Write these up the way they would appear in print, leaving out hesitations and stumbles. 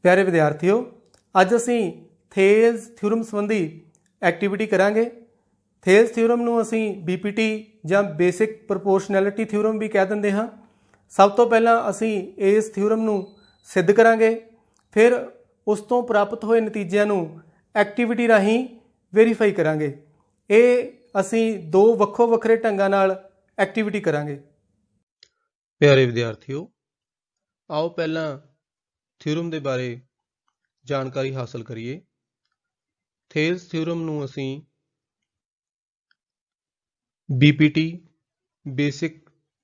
प्यारे विद्यार्थियों, अज असी थेल्स थ्योरम संबंधी एक्टिविटी करांगे। थेल्स थ्योरम नूं असी BPT ਜਾਂ बेसिक ਪ੍ਰਪੋਰਸ਼ਨੈਲਿਟੀ थ्योरम भी कह ਦਿੰਦੇ ਹਾਂ। सब तो पहला असी इस थ्योरम नूं सिद्ध करांगे, फिर उस तो प्राप्त होए नतीजिਆਂ ਨੂੰ एक्टिविटी राहीं वेरीफाई करांगे। ਇਹ असी दो ਵੱਖੋ ਵੱਖਰੇ ਢੰਗਾਂ ਨਾਲ एक्टिविटी करांगे। प्यारे विद्यार्थियों, आओ पहला थ्योरम ਦੇ ਬਾਰੇ ਜਾਣਕਾਰੀ ਹਾਸਲ ਕਰੀਏ। ਥੇਲਸ ਥਿਊਰਮ ਨੂੰ ਅਸੀਂ BPT ਬੇਸਿਕ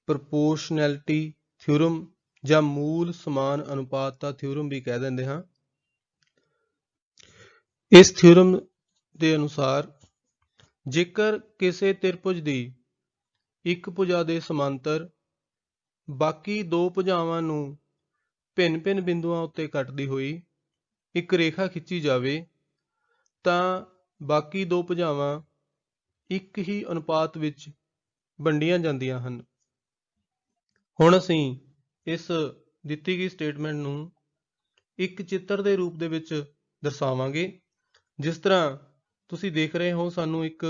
ਪ੍ਰਪੋਰਸ਼ਨੈਲਿਟੀ ਥਿਊਰਮ ਜਾਂ ਮੂਲ ਸਮਾਨ ਅਨੁਪਾਤ ਦਾ ਥਿਊਰਮ ਵੀ ਕਹਿ ਦਿੰਦੇ ਹਾਂ। ਇਸ ਥਿਊਰਮ ਦੇ ਅਨੁਸਾਰ ਜੇਕਰ ਕਿਸੇ ਤ੍ਰਿਭੁਜ ਦੀ ਇੱਕ ਭੁਜਾ ਦੇ ਸਮਾਂਤਰ ਬਾਕੀ ਦੋ ਭੁਜਾਵਾਂ ਨੂੰ ਭਿੰਨ-ਭਿੰਨ ਬਿੰਦੂਆਂ ਉੱਤੇ ਕੱਟਦੀ ਹੋਈ ਇੱਕ ਰੇਖਾ ਖਿੱਚੀ ਜਾਵੇ ਤਾਂ ਬਾਕੀ ਦੋ ਭੁਜਾਵਾਂ ਇੱਕ ਹੀ ਅਨੁਪਾਤ ਵਿੱਚ ਵੰਡੀਆਂ ਜਾਂਦੀਆਂ ਹਨ। ਹੁਣ ਅਸੀਂ ਇਸ ਦਿੱਤੀ ਗਈ ਸਟੇਟਮੈਂਟ ਨੂੰ ਇੱਕ ਚਿੱਤਰ ਦੇ ਰੂਪ ਦੇ ਵਿੱਚ ਦਰਸਾਵਾਂਗੇ। ਜਿਸ ਤਰ੍ਹਾਂ ਤੁਸੀਂ ਦੇਖ ਰਹੇ ਹੋ, ਸਾਨੂੰ ਇੱਕ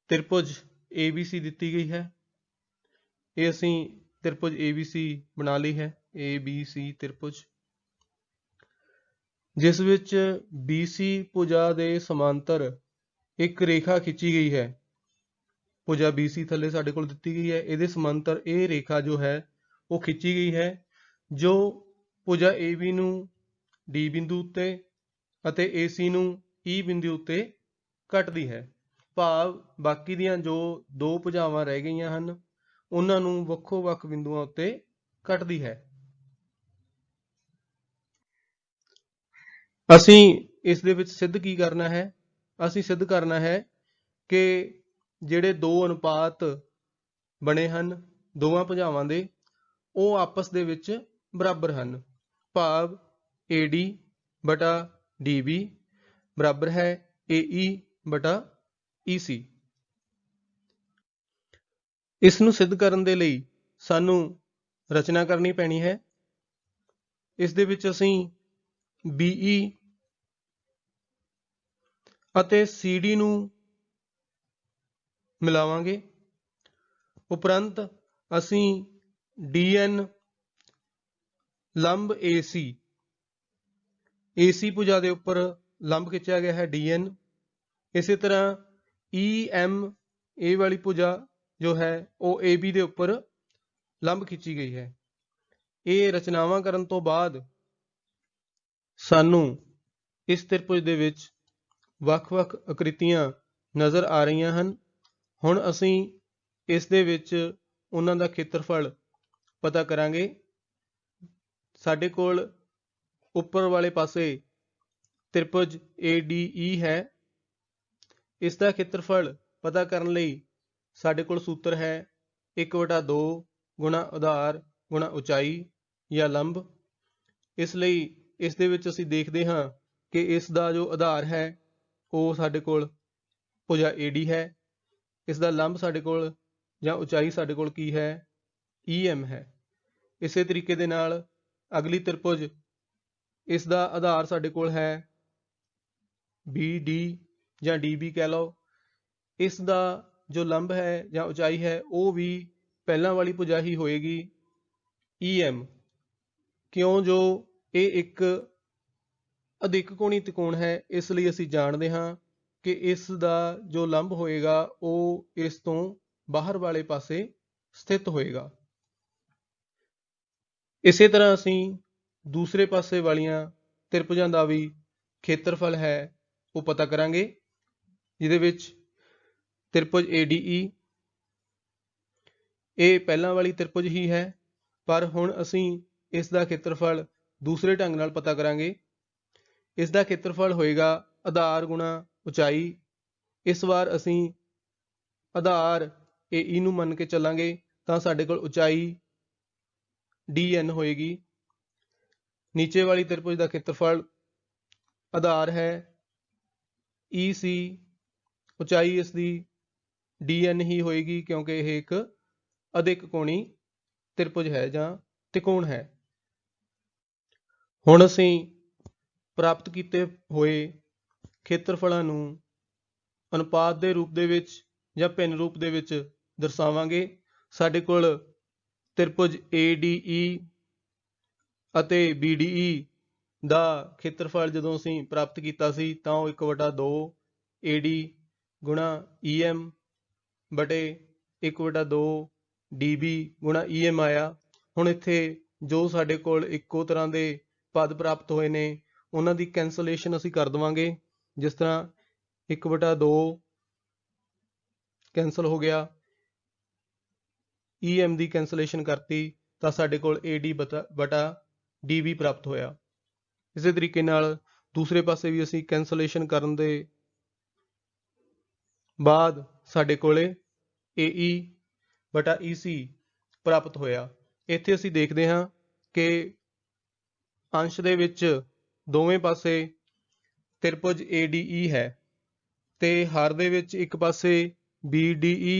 ਤ੍ਰਿਭੁਜ ABC ਦਿੱਤੀ ਗਈ ਹੈ। ਇਹ ਅਸੀਂ ਤ੍ਰਿਭੁਜ ABC ਬਣਾ ਲਈ ਹੈ, ABC ਤ੍ਰਿਭੁਜ, ਜਿਸ ਵਿੱਚ BC ਭੁਜਾ ਦੇ ਸਮਾਂਤਰ ਇੱਕ ਰੇਖਾ ਖਿੱਚੀ ਗਈ ਹੈ। ਭੁਜਾ BC ਥੱਲੇ ਸਾਡੇ ਕੋਲ ਦਿੱਤੀ ਗਈ ਹੈ, ਇਹਦੇ ਸਮਾਂਤਰ ਇਹ ਰੇਖਾ ਜੋ ਹੈ ਉਹ ਖਿੱਚੀ ਗਈ ਹੈ, ਜੋ ਭੁਜਾ AB ਨੂੰ D ਬਿੰਦੂ ਉੱਤੇ ਅਤੇ AC ਨੂੰ E ਬਿੰਦੂ ਉੱਤੇ ਕੱਟਦੀ ਹੈ। ਭਾਵ ਬਾਕੀ ਦੀਆਂ ਜੋ ਦੋ ਭੁਜਾਵਾਂ ਰਹਿ ਗਈਆਂ ਹਨ ਉਹਨਾਂ ਨੂੰ ਵੱਖੋ ਵੱਖ ਬਿੰਦੂਆਂ ਉੱਤੇ ਕੱਟਦੀ ਹੈ। ਅਸੀਂ ਇਸ ਦੇ ਵਿੱਚ ਸਿੱਧ ਕੀ ਕਰਨਾ ਹੈ? ਅਸੀਂ ਸਿੱਧ ਕਰਨਾ ਹੈ ਕਿ ਜਿਹੜੇ ਦੋ ਅਨੁਪਾਤ ਬਣੇ ਹਨ ਦੋਵਾਂ ਭੁਜਾਵਾਂ ਦੇ, ਉਹ ਆਪਸ ਦੇ ਵਿੱਚ ਬਰਾਬਰ ਹਨ। ਭਾਵ AD ਬਟਾ DB ਬਰਾਬਰ ਹੈ AE ਬਟਾ EC। ਇਸ ਨੂੰ ਸਿੱਧ ਕਰਨ ਦੇ ਲਈ ਸਾਨੂੰ ਰਚਨਾ ਕਰਨੀ ਪੈਣੀ ਹੈ। ਇਸ ਦੇ ਵਿੱਚ ਅਸੀਂ BE ਅਤੇ CD ਨੂੰ ਮਿਲਾਵਾਂਗੇ। ਉਪਰੰਤ ਅਸੀਂ DN ਲੰਬ AC ਭੁਜਾ ਦੇ ਉੱਪਰ ਲੰਬ ਖਿੱਚਿਆ ਗਿਆ ਹੈ DN। ਇਸੇ ਤਰ੍ਹਾਂ EM ਇਹ ਵਾਲੀ ਭੁਜਾ ਜੋ ਹੈ ਉਹ AB ਦੇ ਉੱਪਰ ਲੰਬ ਖਿੱਚੀ ਗਈ ਹੈ। ਇਹ ਰਚਨਾਵਾਂ ਕਰਨ ਤੋਂ ਬਾਅਦ ਸਾਨੂੰ ਇਸ ਤ੍ਰਿਭੁਜ ਦੇ ਵਿੱਚ ਵੱਖ-ਵੱਖ ਆਕ੍ਰਿਤੀਆਂ ਨਜ਼ਰ ਆ ਰਹੀਆਂ ਹਨ। ਹੁਣ ਅਸੀਂ ਇਸ ਦੇ ਵਿੱਚ ਉਹਨਾਂ ਦਾ ਖੇਤਰਫਲ ਪਤਾ ਕਰਾਂਗੇ। ਸਾਡੇ ਕੋਲ ਉੱਪਰ ਵਾਲੇ ਪਾਸੇ ਤ੍ਰਿਭੁਜ ADE ਹੈ। ਇਸ ਦਾ ਖੇਤਰਫਲ ਪਤਾ ਕਰਨ ਲਈ ਸਾਡੇ ਕੋਲ ਸੂਤਰ ਹੈ 1/2 ਗੁਣਾ ਆਧਾਰ ਗੁਣਾ ਉਚਾਈ ਜਾਂ ਲੰਬ। ਇਸ ਲਈ ਇਸ ਦੇ ਵਿੱਚ ਅਸੀਂ ਦੇਖਦੇ ਹਾਂ ਕਿ ਇਸ ਦਾ ਜੋ ਆਧਾਰ ਹੈ ਉਹ ਸਾਡੇ ਕੋਲ ਭੁਜਾ AD ਹੈ। ਇਸ ਦਾ ਲੰਬ ਸਾਡੇ ਕੋਲ ਜਾਂ ਉਚਾਈ ਸਾਡੇ ਕੋਲ ਕੀ ਹੈ? EM ਹੈ। ਇਸੇ ਤਰੀਕੇ ਦੇ ਨਾਲ ਅਗਲੀ ਤ੍ਰਿਭੁਜ, ਇਸ ਦਾ ਆਧਾਰ ਸਾਡੇ ਕੋਲ ਹੈ BD ਜਾਂ DB ਕਹਿ ਲਓ। ਇਸ ਦਾ ਜੋ ਲੰਬ ਹੈ ਜਾਂ ਉਚਾਈ ਹੈ ਉਹ ਵੀ ਪਹਿਲਾਂ ਵਾਲੀ ਭੁਜਾ ਹੀ ਹੋਏਗੀ EM, ਕਿਉਂ ਜੋ ਇਹ ਇੱਕ ਅਧਿਕ ਕੋਣੀ ਤਿਕੋਣ ਹੈ। ਇਸ ਲਈ ਅਸੀਂ ਜਾਣਦੇ ਹਾਂ ਕਿ ਇਸ ਦਾ ਜੋ ਲੰਬ ਹੋਏਗਾ ਉਹ ਇਸ ਤੋਂ ਬਾਹਰ ਵਾਲੇ ਪਾਸੇ ਸਥਿਤ ਹੋਏਗਾ। ਇਸੇ ਤਰ੍ਹਾਂ ਅਸੀਂ ਦੂਸਰੇ ਪਾਸੇ ਵਾਲੀਆਂ ਤ੍ਰਿਭੁਜਾਂ ਦਾ ਵੀ ਖੇਤਰਫਲ ਹੈ ਉਹ ਪਤਾ ਕਰਾਂਗੇ, ਜਿਹਦੇ ਵਿੱਚ ਤ੍ਰਿਭੁਜ ADE ਇਹ ਪਹਿਲਾਂ ਵਾਲੀ ਤ੍ਰਿਭੁਜ ਹੀ ਹੈ, ਪਰ ਹੁਣ ਅਸੀਂ ਇਸ ਦਾ ਖੇਤਰਫਲ ਦੂਸਰੇ ਢੰਗ ਨਾਲ ਪਤਾ ਕਰਾਂਗੇ। ਇਸ ਦਾ ਖੇਤਰਫਲ ਹੋਏਗਾ ਆਧਾਰ ਗੁਣਾ ਉਚਾਈ। ਇਸ ਵਾਰ ਅਸੀਂ ਆਧਾਰ AE ਨੂੰ ਮੰਨ ਕੇ ਚੱਲਾਂਗੇ ਤਾਂ ਸਾਡੇ ਕੋਲ ਉਚਾਈ DN ਹੋਏਗੀ। ਨੀਚੇ ਵਾਲੀ ਤ੍ਰਿਭੁਜ ਦਾ ਖੇਤਰਫਲ ਆਧਾਰ ਹੈ EC, ਉਚਾਈ ਇਸ ਦੀ DN ਹੀ ਹੋਏਗੀ ਕਿਉਂਕਿ ਇਹ ਇੱਕ ਅਧਿਕ ਕੋਣੀ ਤ੍ਰਿਭੁਜ ਹੈ ਜਾਂ ਤਿਕੋਣ ਹੈ। ਹੁਣ ਅਸੀਂ ਪ੍ਰਾਪਤ ਕੀਤੇ ਹੋਏ ਖੇਤਰਫਲਾਂ ਨੂੰ ਅਨੁਪਾਤ ਦੇ ਰੂਪ ਦੇ ਵਿੱਚ ਜਾਂ ਭਿੰਨ ਰੂਪ ਦੇ ਵਿੱਚ ਦਰਸਾਵਾਂਗੇ। ਸਾਡੇ ਕੋਲ ਤ੍ਰਿਭੁਜ ADE ਅਤੇ BDE ਦਾ ਖੇਤਰਫਲ ਜਦੋਂ ਅਸੀਂ ਪ੍ਰਾਪਤ ਕੀਤਾ ਸੀ ਤਾਂ ਉਹ 1/2 AD ਗੁਣਾ EM ਬਟੇ 1/2 DB ਗੁਣਾ EM ਆਇਆ। ਹੁਣ ਇੱਥੇ ਜੋ ਸਾਡੇ ਕੋਲ ਇੱਕੋ ਤਰ੍ਹਾਂ ਦੇ ਪਦ ਪ੍ਰਾਪਤ ਹੋਏ ਨੇ ਉਹਨਾਂ ਦੀ ਕੈਂਸਲੇਸ਼ਨ ਅਸੀਂ ਕਰ ਦੇਵਾਂਗੇ। ਜਿਸ ਤਰ੍ਹਾਂ 1/2 ਕੈਂਸਲ ਹੋ ਗਿਆ, EM ਦੀ ਕੈਂਸਲੇਸ਼ਨ ਕਰਤੀ ਤਾਂ ਸਾਡੇ ਕੋਲ AD ਬਟਾ DB ਪ੍ਰਾਪਤ ਹੋਇਆ। ਇਸੇ ਤਰੀਕੇ ਨਾਲ ਦੂਸਰੇ ਪਾਸੇ ਵੀ ਅਸੀਂ ਕੈਂਸਲੇਸ਼ਨ ਕਰਨ ਦੇ ਬਾਅਦ ਸਾਡੇ ਕੋਲੇ AE ਬਟਾ EC ਪ੍ਰਾਪਤ ਹੋਇਆ। ਇੱਥੇ ਅਸੀਂ ਦੇਖਦੇ ਹਾਂ ਕਿ ਅੰਸ਼ ਦੇ ਵਿੱਚ ਦੋਵੇਂ ਪਾਸੇ ਤ੍ਰਿਭੁਜ ADE ਹੈ ਤੇ ਹਰ ਦੇ ਵਿੱਚ ਇੱਕ ਪਾਸੇ BDE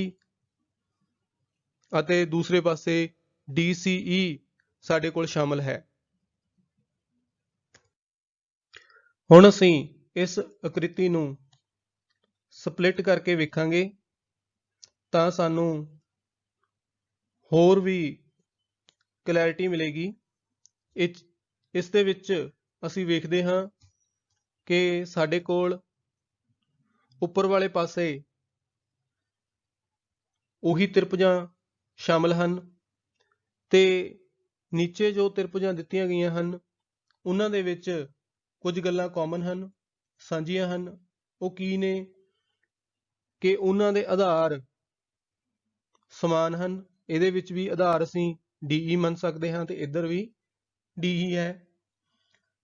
ਅਤੇ ਦੂਸਰੇ ਪਾਸੇ DCE ਸਾਡੇ ਕੋਲ ਸ਼ਾਮਲ ਹੈ। ਹੁਣ ਅਸੀਂ ਇਸ ਆਕ੍ਰਿਤੀ ਨੂੰ ਸਪਲਿਟ ਕਰਕੇ ਵੇਖਾਂਗੇ ਤਾਂ ਸਾਨੂੰ ਹੋਰ ਵੀ ਕਲੈਰਿਟੀ ਮਿਲੇਗੀ। ਇਸ ਦੇ ਵਿੱਚ ਅਸੀਂ ਵੇਖਦੇ ਹਾਂ ਕਿ ਸਾਡੇ ਕੋਲ ਉੱਪਰ ਵਾਲੇ ਪਾਸੇ ਉਹੀ ਤ੍ਰਿਭੁਜਾਂ ਸ਼ਾਮਲ ਹਨ ਤੇ ਨੀਚੇ ਜੋ ਤ੍ਰਿਭੁਜਾਂ ਦਿੱਤੀਆਂ ਗਈਆਂ ਹਨ ਉਹਨਾਂ ਦੇ ਵਿੱਚ ਕੁਝ ਗੱਲਾਂ ਕਾਮਨ ਹਨ, ਸਾਂਝੀਆਂ ਹਨ। ਉਹ ਕੀ ਨੇ ਕਿ ਉਹਨਾਂ ਦੇ ਆਧਾਰ ਸਮਾਨ ਹਨ। ਇਹਦੇ ਵਿੱਚ ਵੀ ਆਧਾਰ ਅਸੀਂ DE ਮੰਨ ਸਕਦੇ ਹਾਂ ਤੇ ਇੱਧਰ ਵੀ DE ਹੈ।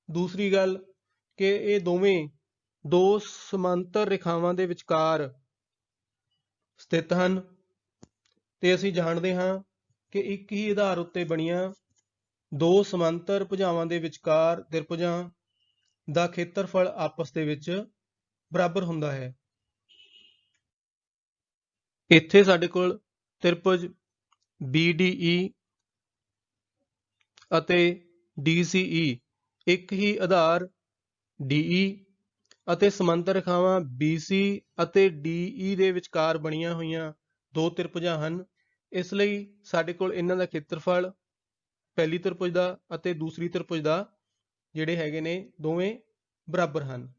ਦੂਸਰੀ ਗੱਲ ਕਿ ਇਹ ਦੋਵੇਂ ਦੋ ਸਮਾਂਤਰ ਰੇਖਾਵਾਂ ਦੇ ਵਿਚਕਾਰ ਸਥਿਤ ਹਨ ਤੇ ਅਸੀਂ ਜਾਣਦੇ ਹਾਂ ਕਿ ਇੱਕ ਹੀ ਆਧਾਰ ਉੱਤੇ ਬਣੀਆਂ ਦੋ ਸਮਾਂਤਰ ਭੁਜਾਵਾਂ ਦੇ ਵਿਚਕਾਰ ਤ੍ਰਿਭੁਜਾਂ ਦਾ ਖੇਤਰਫਲ ਆਪਸ ਦੇ ਵਿੱਚ ਬਰਾਬਰ ਹੁੰਦਾ ਹੈ। ਇੱਥੇ ਸਾਡੇ ਕੋਲ ਤ੍ਰਿਭੁਜ BDE ਅਤੇ DCE ਇੱਕ ਹੀ ਆਧਾਰ DE ਅਤੇ ਸਮਾਂਤਰ ਰੇਖਾਵਾਂ BC ਅਤੇ DE ਦੇ ਵਿਚਕਾਰ ਬਣੀਆਂ ਹੋਈਆਂ ਦੋ ਤ੍ਰਿਭੁਜਾਂ ਹਨ। ਇਸ ਲਈ ਸਾਡੇ ਕੋਲ ਇਹਨਾਂ ਦਾ ਖੇਤਰਫਲ ਪਹਿਲੀ ਤ੍ਰਿਭੁਜ ਦਾ ਅਤੇ ਦੂਸਰੀ ਤ੍ਰਿਭੁਜ ਦਾ ਜਿਹੜੇ ਹੈਗੇ ਨੇ ਦੋਵੇਂ ਬਰਾਬਰ ਹਨ।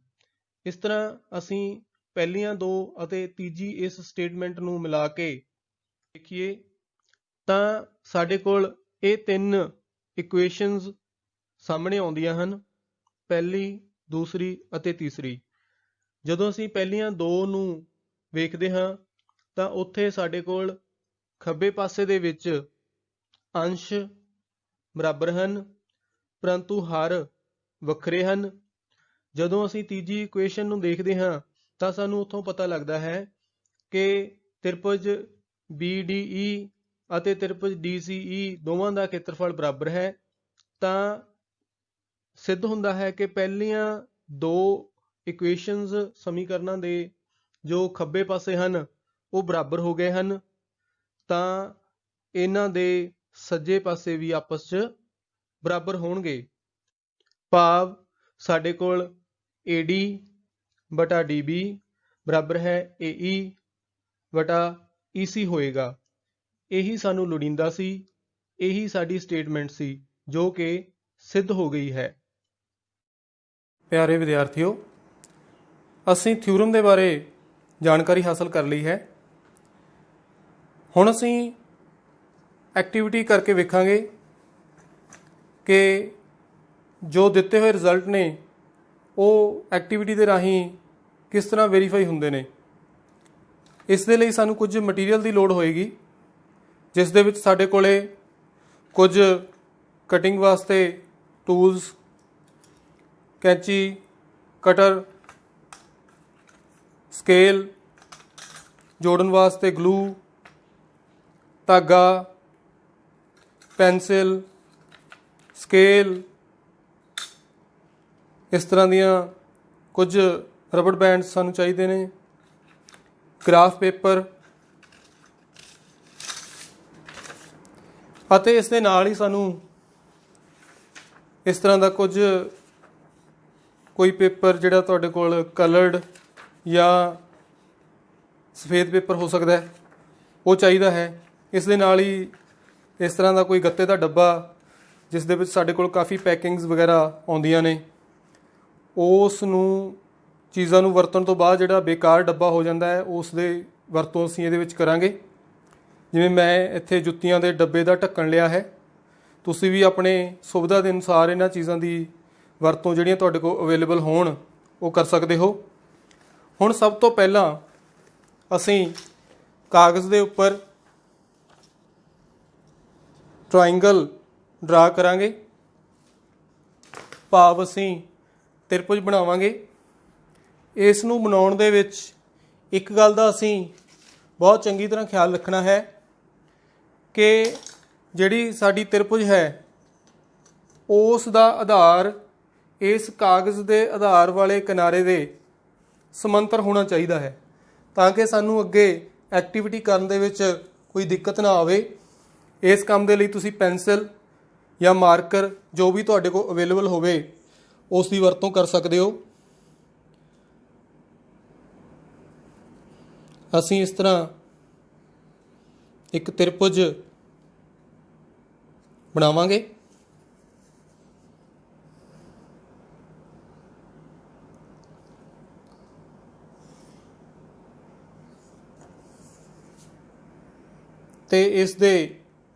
ਇਸ ਤਰ੍ਹਾਂ ਅਸੀਂ ਪਹਿਲੀਆਂ ਦੋ ਅਤੇ ਤੀਜੀ ਇਸ ਸਟੇਟਮੈਂਟ ਨੂੰ ਮਿਲਾ ਕੇ ਦੇਖੀਏ ਤਾਂ ਸਾਡੇ ਕੋਲ ਇਹ ਤਿੰਨ ਇਕੁਏਸ਼ਨਸ ਸਾਹਮਣੇ ਆਉਂਦੀਆਂ ਹਨ, ਪਹਿਲੀ, ਦੂਸਰੀ ਅਤੇ ਤੀਸਰੀ। ਜਦੋਂ ਅਸੀਂ ਪਹਿਲੀਆਂ ਦੋ ਨੂੰ ਵੇਖਦੇ ਹਾਂ ਤਾਂ ਉੱਥੇ ਸਾਡੇ ਕੋਲ ਖੱਬੇ ਪਾਸੇ ਦੇ ਵਿੱਚ ਅੰਸ਼ ਬਰਾਬਰ ਹਨ ਪਰੰਤੂ ਹਰ ਵੱਖਰੇ ਹਨ। ਜਦੋਂ ਅਸੀਂ ਤੀਜੀ ਇਕੁਏਸ਼ਨ ਨੂੰ ਦੇਖਦੇ ਹਾਂ ਤਾਂ ਸਾਨੂੰ ਉੱਥੋਂ ਪਤਾ ਲੱਗਦਾ ਹੈ ਕਿ ਤ੍ਰਿਭੁਜ BDE ਅਤੇ ਤ੍ਰਿਭੁਜ DCE ਦੋਵਾਂ ਦਾ ਖੇਤਰਫਲ ਬਰਾਬਰ ਹੈ। ਤਾਂ ਸਿੱਧ ਹੁੰਦਾ ਹੈ ਕਿ ਪਹਿਲੀਆਂ ਦੋ ਇਕੁਏਸ਼ਨਸ ਸਮੀਕਰਨਾਂ ਦੇ ਜੋ ਖੱਬੇ ਪਾਸੇ ਹਨ ਉਹ ਬਰਾਬਰ ਹੋ ਗਏ ਹਨ ਤਾਂ ਇਹਨਾਂ ਦੇ ਸੱਜੇ ਪਾਸੇ ਵੀ ਆਪਸ 'ਚ ਬਰਾਬਰ ਹੋਣਗੇ। ਭਾਵ ਸਾਡੇ ਕੋਲ AD ਬਟਾ DB ਬਰਾਬਰ ਹੈ AE ਬਟਾ EC ਹੋਏਗਾ। ਇਹੀ ਸਾਨੂੰ ਲੋੜੀਂਦਾ ਸੀ, ਇਹੀ ਸਾਡੀ ਸਟੇਟਮੈਂਟ ਸੀ ਜੋ ਕਿ ਸਿੱਧ ਹੋ ਗਈ ਹੈ। ਪਿਆਰੇ ਵਿਦਿਆਰਥੀਓ, ਅਸੀਂ ਥਿਊਰਮ ਦੇ ਬਾਰੇ ਜਾਣਕਾਰੀ ਹਾਸਲ ਕਰ ਲਈ ਹੈ। ਹੁਣ ਅਸੀਂ ਐਕਟੀਵਿਟੀ ਕਰਕੇ ਵੇਖਾਂਗੇ ਕਿ ਜੋ ਦਿੱਤੇ ਹੋਏ ਰਿਜ਼ਲਟ ਨੇ ਉਹ ਐਕਟੀਵਿਟੀ ਦੇ ਰਾਹੀਂ ਕਿਸ ਤਰ੍ਹਾਂ ਵੈਰੀਫਾਈ ਹੁੰਦੇ ਨੇ। ਇਸ ਦੇ ਲਈ ਸਾਨੂੰ ਕੁਝ ਮਟੀਰੀਅਲ ਦੀ ਲੋੜ ਹੋਏਗੀ, ਜਿਸ ਦੇ ਵਿੱਚ ਸਾਡੇ ਕੋਲੇ ਕੁਝ ਕਟਿੰਗ ਵਾਸਤੇ ਟੂਲਸ, ਕੈਂਚੀ, ਕਟਰ, ਸਕੇਲ, ਜੋੜਨ ਵਾਸਤੇ ਗਲੂ, ਧਾਗਾ, ਪੈਨਸਿਲ, ਸਕੇਲ, ਇਸ ਤਰ੍ਹਾਂ ਦੀਆਂ ਕੁਝ ਰਬੜ ਬੈਂਡਸ ਸਾਨੂੰ ਚਾਹੀਦੇ ਨੇ, ਗ੍ਰਾਫ ਪੇਪਰ ਅਤੇ ਇਸ ਦੇ ਨਾਲ ਹੀ ਸਾਨੂੰ ਇਸ ਤਰ੍ਹਾਂ ਦਾ ਕੁਝ ਕੋਈ ਪੇਪਰ ਜਿਹੜਾ ਤੁਹਾਡੇ ਕੋਲ ਕਲਰਡ ਜਾਂ ਸਫੇਦ ਪੇਪਰ ਹੋ ਸਕਦਾ ਹੈ, ਉਹ ਚਾਹੀਦਾ ਹੈ। ਇਸ ਦੇ ਨਾਲ ਹੀ ਇਸ ਤਰ੍ਹਾਂ ਦਾ ਕੋਈ ਗੱਤੇ ਦਾ ਡੱਬਾ ਜਿਸ ਦੇ ਵਿੱਚ ਸਾਡੇ ਕੋਲ ਕਾਫੀ ਪੈਕਿੰਗਸ ਵਗੈਰਾ ਆਉਂਦੀਆਂ ਨੇ, ਉਸ ਨੂੰ ਚੀਜ਼ਾਂ ਨੂੰ ਵਰਤਣ ਤੋਂ ਬਾਅਦ ਜਿਹੜਾ ਬੇਕਾਰ ਡੱਬਾ ਹੋ ਜਾਂਦਾ ਹੈ, ਉਸ ਦੇ ਵਰਤੋਂ ਅਸੀਂ ਇਹਦੇ ਵਿੱਚ ਕਰਾਂਗੇ। ਜਿਵੇਂ ਮੈਂ ਇੱਥੇ ਜੁੱਤੀਆਂ ਦੇ ਡੱਬੇ ਦਾ ਢੱਕਣ ਲਿਆ ਹੈ, ਤੁਸੀਂ ਵੀ ਆਪਣੇ ਸੁਵਿਧਾ ਦੇ ਅਨੁਸਾਰ ਇਹਨਾਂ ਚੀਜ਼ਾਂ ਦੀ ਵਰਤੋਂ ਜਿਹੜੀਆਂ ਤੁਹਾਡੇ ਕੋਲ ਅਵੇਲੇਬਲ ਹੋਣ ਉਹ ਕਰ ਸਕਦੇ ਹੋ। ਹੁਣ ਸਭ ਤੋਂ ਪਹਿਲਾਂ ਅਸੀਂ ਕਾਗਜ਼ ਦੇ ਉੱਪਰ ਟਰਾਇੰਗਲ ਡਰਾ ਕਰਾਂਗੇ, ਭਾਵ ਅਸੀਂ ਤ੍ਰਿਭੁਜ ਬਣਾਵਾਂਗੇ। ਇਸ ਨੂੰ ਬਣਾਉਣ ਦੇ ਵਿੱਚ ਇੱਕ ਗੱਲ ਦਾ ਅਸੀਂ ਬਹੁਤ ਚੰਗੀ ਤਰ੍ਹਾਂ ਖਿਆਲ ਰੱਖਣਾ ਹੈ ਕਿ ਜਿਹੜੀ ਸਾਡੀ ਤ੍ਰਿਭੁਜ ਹੈ ਉਸ ਦਾ ਆਧਾਰ ਇਸ ਕਾਗਜ਼ ਦੇ ਆਧਾਰ ਵਾਲੇ ਕਿਨਾਰੇ ਦੇ ਸਮਾਂਤਰ ਹੋਣਾ ਚਾਹੀਦਾ ਹੈ, ਤਾਂ ਕਿ ਸਾਨੂੰ ਅੱਗੇ ਐਕਟੀਵਿਟੀ ਕਰਨ ਦੇ ਵਿੱਚ ਕੋਈ ਦਿੱਕਤ ਨਾ ਆਵੇ। ਇਸ ਕੰਮ ਦੇ ਲਈ ਤੁਸੀਂ ਪੈਨਸਿਲ ਜਾਂ ਮਾਰਕਰ ਜੋ ਵੀ ਤੁਹਾਡੇ ਕੋਲ ਅਵੇਲੇਬਲ ਹੋਵੇ ਉਸ ਦੀ ਵਰਤੋਂ ਕਰ ਸਕਦੇ ਹੋ। ਅਸੀਂ ਇਸ ਤਰ੍ਹਾਂ ਇੱਕ ਤ੍ਰਿਭੁਜ ਬਣਾਵਾਂਗੇ। ਤੇ ਇਸ ਦੇ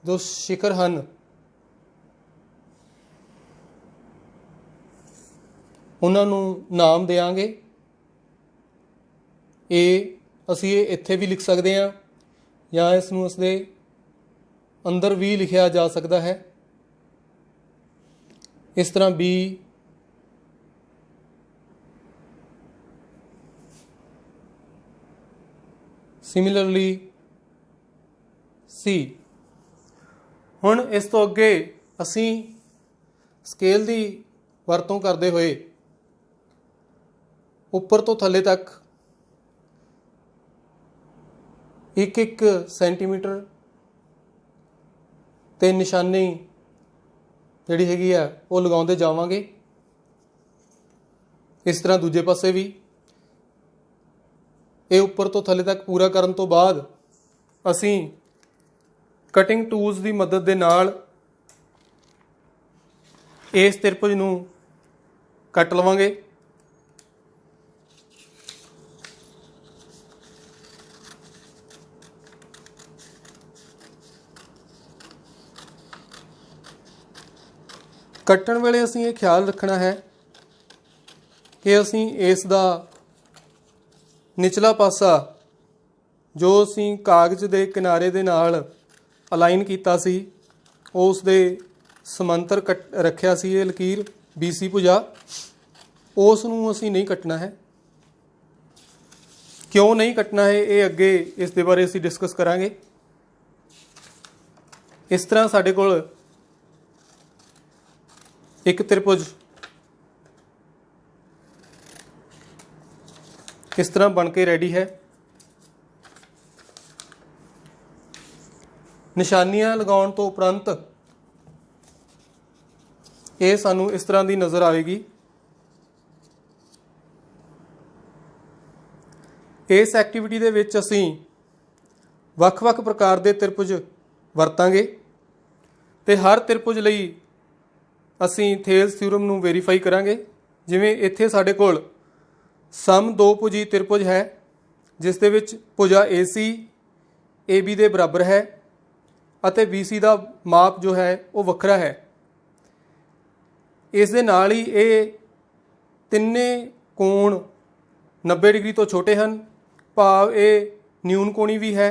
ਜੋ ਸਿਖਰ ਹਨ ਉਹਨਾਂ ਨੂੰ ਨਾਮ ਦੇਵਾਂਗੇ। ਅਸੀਂ ਇਹ ਇੱਥੇ ਵੀ ਲਿਖ ਸਕਦੇ ਹਾਂ ਜਾਂ ਇਸ ਨੂੰ ਉਸਦੇ ਅੰਦਰ ਵੀ ਲਿਖਿਆ ਜਾ ਸਕਦਾ ਹੈ। ਇਸ ਤਰ੍ਹਾਂ B, ਸਿਮਿਲਰਲੀ C। ਹੁਣ ਇਸ ਤੋਂ ਅੱਗੇ ਅਸੀਂ ਸਕੇਲ ਦੀ ਵਰਤੋਂ ਕਰਦੇ ਹੋਏ ਉੱਪਰ ਤੋਂ ਥੱਲੇ ਤੱਕ 1-1 ਸੈਂਟੀਮੀਟਰ ਤੇ ਨਿਸ਼ਾਨੀ ਜਿਹੜੀ ਹੈਗੀ ਆ ਉਹ ਲਗਾਉਂਦੇ ਜਾਵਾਂਗੇ। ਇਸ ਤਰ੍ਹਾਂ ਦੂਜੇ ਪਾਸੇ ਵੀ। ਇਹ ਉੱਪਰ ਤੋਂ ਥੱਲੇ ਤੱਕ ਪੂਰਾ ਕਰਨ ਤੋਂ ਬਾਅਦ ਅਸੀਂ ਕਟਿੰਗ ਟੂਲਸ ਦੀ ਮਦਦ ਦੇ ਨਾਲ ਇਸ ਤ੍ਰਿਭੁਜ ਨੂੰ ਕੱਟ ਲਵਾਂਗੇ। ਕੱਟਣ ਵੇਲੇ ਅਸੀਂ ਇਹ ਖਿਆਲ ਰੱਖਣਾ ਹੈ ਕਿ ਅਸੀਂ ਇਸ ਦਾ ਨਿਚਲਾ ਪਾਸਾ ਜੋ ਅਸੀਂ ਕਾਗਜ਼ ਦੇ ਕਿਨਾਰੇ ਦੇ ਨਾਲ ਅਲਾਈਨ ਕੀਤਾ ਸੀ ਉਸ ਦੇ ਸਮਾਂਤਰ ਰੱਖਿਆ ਸੀ ਇਹ ਲਕੀਰ BC ਭੁਜਾ, ਉਸ ਨੂੰ ਅਸੀਂ ਨਹੀਂ ਕੱਟਣਾ ਹੈ। ਕਿਉਂ ਨਹੀਂ ਕੱਟਣਾ ਹੈ ਇਹ ਅੱਗੇ ਇਸ ਦੇ ਬਾਰੇ ਅਸੀਂ ਡਿਸਕਸ ਕਰਾਂਗੇ। ਇਸ ਤਰ੍ਹਾਂ ਸਾਡੇ ਕੋਲ ਇੱਕ ਤ੍ਰਿਭੁਜ ਇਸ ਤਰ੍ਹਾਂ ਬਣ ਕੇ ਰੈਡੀ ਹੈ। ਨਿਸ਼ਾਨੀਆਂ ਲਗਾਉਣ ਤੋਂ ਉਪਰੰਤ ਇਹ ਸਾਨੂੰ ਇਸ ਤਰ੍ਹਾਂ ਦੀ ਨਜ਼ਰ ਆਵੇਗੀ। ਇਸ ਐਕਟੀਵਿਟੀ ਦੇ ਵਿੱਚ ਅਸੀਂ ਵੱਖ-ਵੱਖ ਪ੍ਰਕਾਰ ਦੇ ਤ੍ਰਿਭੁਜ ਵਰਤਾਂਗੇ ਤੇ ਹਰ ਤ੍ਰਿਭੁਜ ਲਈ ਅਸੀਂ ਥੇਲਸ ਥਿਊਰਮ ਨੂੰ ਵੈਰੀਫਾਈ ਕਰਾਂਗੇ। ਜਿਵੇਂ ਇੱਥੇ ਸਾਡੇ ਕੋਲ ਸਮ ਦੋ ਭੁਜੀ ਤ੍ਰਿਭੁਜ ਹੈ ਜਿਸ ਦੇ ਵਿੱਚ ਭੁਜਾ AC AB ਦੇ ਬਰਾਬਰ ਹੈ ਅਤੇ BC ਦਾ ਮਾਪ ਜੋ ਹੈ ਉਹ ਵੱਖਰਾ ਹੈ। ਇਸ ਦੇ ਨਾਲ ਹੀ ਇਹ ਤਿੰਨੇ ਕੋਣ 90 ਡਿਗਰੀ ਤੋਂ ਛੋਟੇ ਹਨ, ਭਾਵ ਇਹ ਨਿਊਨ ਕੋਣੀ ਵੀ ਹੈ।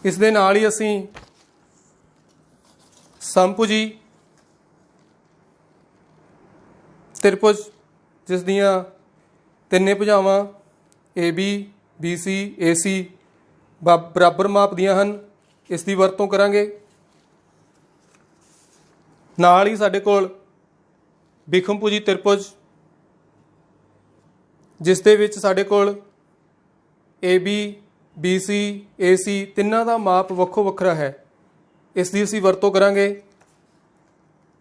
ਇਸ ਦੇ ਨਾਲ ਹੀ ਅਸੀਂ ਸਮਭੁਜੀ ਤ੍ਰਿਭੁਜ ਜਿਸ ਦੀਆਂ ਤਿੰਨੇ ਭੁਜਾਵਾਂ AB, BC, AC ਬਰਾਬਰ ਮਾਪ ਦੀਆਂ ਹਨ, ਇਸ ਦੀ ਵਰਤੋਂ ਕਰਾਂਗੇ। ਨਾਲ ਹੀ ਸਾਡੇ ਕੋਲ ਵਿਖਮਭੁਜੀ ਤ੍ਰਿਭੁਜ ਜਿਸ ਦੇ ਵਿੱਚ ਸਾਡੇ ਕੋਲ AB, BC, AC ਤਿੰਨਾਂ ਦਾ ਮਾਪ ਵੱਖੋ ਵੱਖਰਾ ਹੈ। ਇਸ ਦੀ ਅਸੀਂ ਵਰਤੋਂ ਕਰਾਂਗੇ।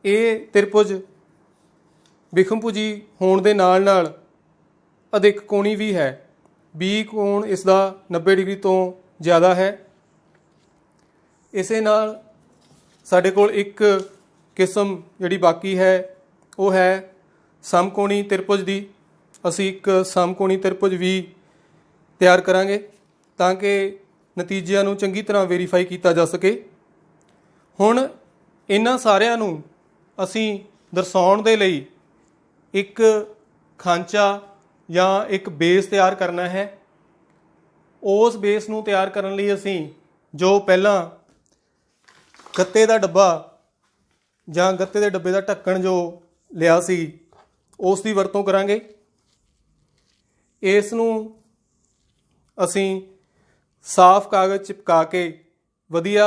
ਇਹ ਤ੍ਰਿਭੁਜ ਵਿਖਮਭੁਜੀ ਹੋਣ ਦੇ ਨਾਲ ਨਾਲ ਅਧਿਕ ਕੋਣੀ ਵੀ ਹੈ। ਬੀ ਕੋਣ ਇਸ ਦਾ 90 ਡਿਗਰੀ ਤੋਂ ਜ਼ਿਆਦਾ ਹੈ। ਇਸੇ ਨਾਲ ਸਾਡੇ ਕੋਲ ਇੱਕ ਕਿਸਮ ਜਿਹੜੀ ਬਾਕੀ ਹੈ ਉਹ ਹੈ ਸਮਕੋਣੀ ਤ੍ਰਿਭੁਜ ਦੀ। ਅਸੀਂ ਇੱਕ ਸਮਕੋਣੀ ਤ੍ਰਿਭੁਜ ਵੀ ਤਿਆਰ ਕਰਾਂਗੇ ਤਾਂ ਕਿ ਨਤੀਜਿਆਂ ਨੂੰ ਚੰਗੀ ਤਰ੍ਹਾਂ ਵੈਰੀਫਾਈ ਕੀਤਾ ਜਾ ਸਕੇ। ਹੁਣ ਇਹਨਾਂ ਸਾਰਿਆਂ ਨੂੰ ਅਸੀਂ ਦਰਸਾਉਣ ਦੇ ਲਈ ਇੱਕ ਖਾਂਚਾ ਜਾਂ ਇੱਕ ਬੇਸ ਤਿਆਰ ਕਰਨਾ ਹੈ। ਉਸ ਬੇਸ ਨੂੰ ਤਿਆਰ ਕਰਨ ਲਈ ਅਸੀਂ ਜੋ ਪਹਿਲਾਂ ਗੱਤੇ ਦਾ ਡੱਬਾ ਜਾਂ ਗੱਤੇ ਦੇ ਡੱਬੇ ਦਾ ਢੱਕਣ ਜੋ ਲਿਆ ਸੀ ਉਸ ਦੀ ਵਰਤੋਂ ਕਰਾਂਗੇ। ਇਸ ਨੂੰ ਅਸੀਂ ਸਾਫ਼ ਕਾਗਜ਼ ਚਿਪਕਾ ਕੇ ਵਧੀਆ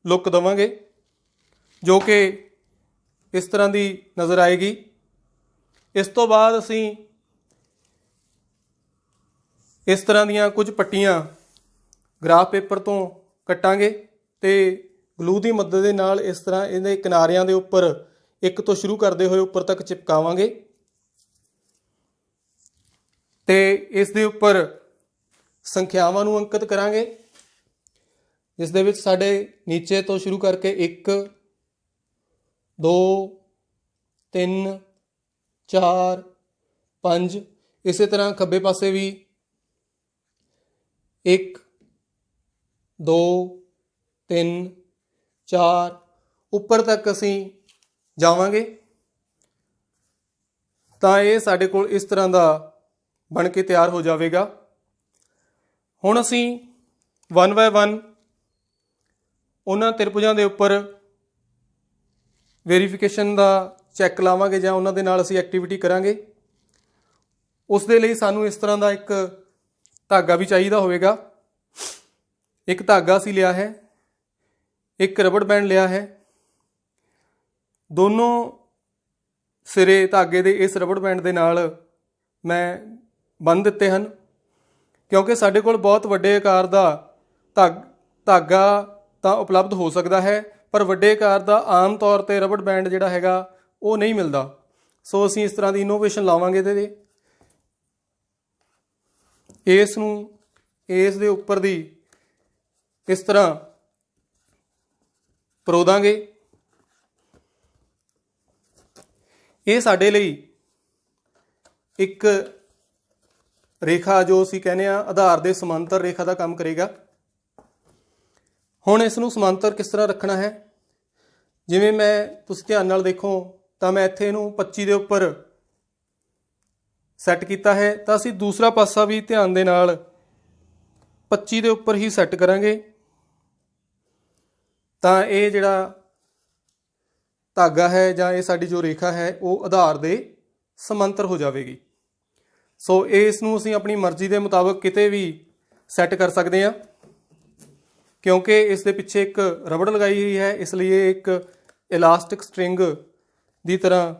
ਲੁੱਕ ਦੇਵਾਂਗੇ ਜੋ ਕਿ ਇਸ ਤਰ੍ਹਾਂ ਦੀ ਨਜ਼ਰ ਆਏਗੀ। ਇਸ ਤੋਂ ਬਾਅਦ ਅਸੀਂ ਇਸ ਤਰ੍ਹਾਂ ਦੀਆਂ ਕੁਝ ਪੱਟੀਆਂ ਗ੍ਰਾਫ ਪੇਪਰ ਤੋਂ ਕੱਟਾਂਗੇ ਤੇ ਗਲੂ ਦੀ ਮਦਦ ਦੇ ਨਾਲ ਇਸ ਤਰ੍ਹਾਂ ਇਹਦੇ ਕਿਨਾਰਿਆਂ ਦੇ ਉੱਪਰ ਇੱਕ ਤੋਂ ਸ਼ੁਰੂ ਕਰਦੇ ਹੋਏ ਉੱਪਰ ਤੱਕ ਚਿਪਕਾਵਾਂਗੇ ਤੇ ਇਸ ਦੇ ਉੱਪਰ ਸੰਖਿਆਵਾਂ ਨੂੰ ਅੰਕਿਤ ਕਰਾਂਗੇ, ਜਿਸ ਦੇ ਵਿੱਚ ਸਾਡੇ ਨੀਚੇ ਤੋਂ ਸ਼ੁਰੂ ਕਰਕੇ 1 2 3 4 5 ਇਸੇ ਤਰ੍ਹਾਂ ਖੱਬੇ ਪਾਸੇ ਵੀ 1 2 3 4 ਉੱਪਰ ਤੱਕ ਅਸੀਂ ਜਾਵਾਂਗੇ ਤਾਂ ਇਹ ਸਾਡੇ ਕੋਲ ਇਸ ਤਰ੍ਹਾਂ ਦਾ ਬਣ ਕੇ ਤਿਆਰ ਹੋ ਜਾਵੇਗਾ। ਹੁਣ ਅਸੀਂ 1 ਬਾਏ 1 ਉਹਨਾਂ ਤ੍ਰਿਭੁਜਾਂ ਦੇ ਉੱਪਰ ਵੈਰੀਫਿਕੇਸ਼ਨ ਦਾ ਚੈੱਕ ਲਾਵਾਂਗੇ ਜਾਂ ਉਹਨਾਂ ਦੇ ਨਾਲ ਅਸੀਂ ਐਕਟੀਵਿਟੀ ਕਰਾਂਗੇ। ਉਸ ਦੇ ਲਈ ਸਾਨੂੰ ਇਸ ਤਰ੍ਹਾਂ ਦਾ ਇੱਕ ਧਾਗਾ ਵੀ ਚਾਹੀਦਾ ਹੋਵੇਗਾ। ਇੱਕ ਧਾਗਾ ਅਸੀਂ ਲਿਆ ਹੈ, ਇੱਕ ਰਬੜ ਬੈਂਡ ਲਿਆ ਹੈ। ਦੋਨੋਂ ਸਿਰੇ ਧਾਗੇ ਦੇ ਇਸ ਰਬੜ ਬੈਂਡ ਦੇ ਨਾਲ ਮੈਂ ਬੰਨ੍ਹ ਦਿੱਤੇ ਹਨ ਕਿਉਂਕਿ ਸਾਡੇ ਕੋਲ ਬਹੁਤ ਵੱਡੇ ਆਕਾਰ ਦਾ ਧਾਗਾ ਤਾਂ ਉਪਲਬਧ ਹੋ ਸਕਦਾ ਹੈ ਪਰ ਵੱਡੇ ਆਕਾਰ ਦਾ ਆਮ ਤੌਰ 'ਤੇ ਰਬੜ ਬੈਂਡ ਜਿਹੜਾ ਹੈਗਾ ਉਹ ਨਹੀਂ ਮਿਲਦਾ। ਸੋ ਅਸੀਂ ਇਸ ਤਰ੍ਹਾਂ ਦੀ ਇਨੋਵੇਸ਼ਨ ਲਾਵਾਂਗੇ ਇਹਦੇ ਇਸ ਨੂੰ ਇਸ ਦੇ ਉੱਪਰ ਦੀ ਇਸ ਤਰ੍ਹਾਂ ਪਰੋ ਦਾਂਗੇ। ਇਹ ਸਾਡੇ ਲਈ ਇੱਕ ਰੇਖਾ ਜੋ ਅਸੀਂ ਕਹਿੰਦੇ ਹਾਂ ਆਧਾਰ ਦੇ ਸਮਾਂਤਰ ਰੇਖਾ ਦਾ ਕੰਮ ਕਰੇਗਾ। ਹੁਣ ਇਸ ਨੂੰ ਸਮਾਂਤਰ ਕਿਸ ਤਰ੍ਹਾਂ ਰੱਖਣਾ ਹੈ, ਜਿਵੇਂ ਤੁਸੀਂ ਧਿਆਨ ਨਾਲ ਦੇਖੋ ਤਾਂ ਮੈਂ ਇੱਥੇ ਇਹਨੂੰ 25 ਦੇ ਉੱਪਰ ਸੈੱਟ ਕੀਤਾ ਹੈ ਤਾਂ ਅਸੀਂ ਦੂਸਰਾ ਪਾਸਾ ਵੀ ਧਿਆਨ ਦੇ ਨਾਲ 25 ਦੇ ਉੱਪਰ ਹੀ ਸੈੱਟ ਕਰਾਂਗੇ ਤਾਂ ਇਹ ਜਿਹੜਾ ਧਾਗਾ ਹੈ ਜਾਂ ਇਹ ਸਾਡੀ ਜੋ ਰੇਖਾ ਹੈ ਉਹ ਆਧਾਰ ਦੇ ਸਮਾਂਤਰ ਹੋ ਜਾਵੇਗੀ। ਸੋ ਇਸ ਨੂੰ ਅਸੀਂ ਆਪਣੀ ਮਰਜ਼ੀ ਦੇ ਮੁਤਾਬਕ ਕਿਤੇ ਵੀ ਸੈੱਟ ਕਰ ਸਕਦੇ ਹਾਂ ਕਿਉਂਕਿ ਇਸ ਦੇ ਪਿੱਛੇ ਇੱਕ ਰਬੜ ਲਗਾਈ ਹੋਈ ਹੈ, ਇਸ ਲਈ ਇਹ ਇੱਕ ਇਲਾਸਟਿਕ ਸਟਰਿੰਗ ਦੀ ਤਰ੍ਹਾਂ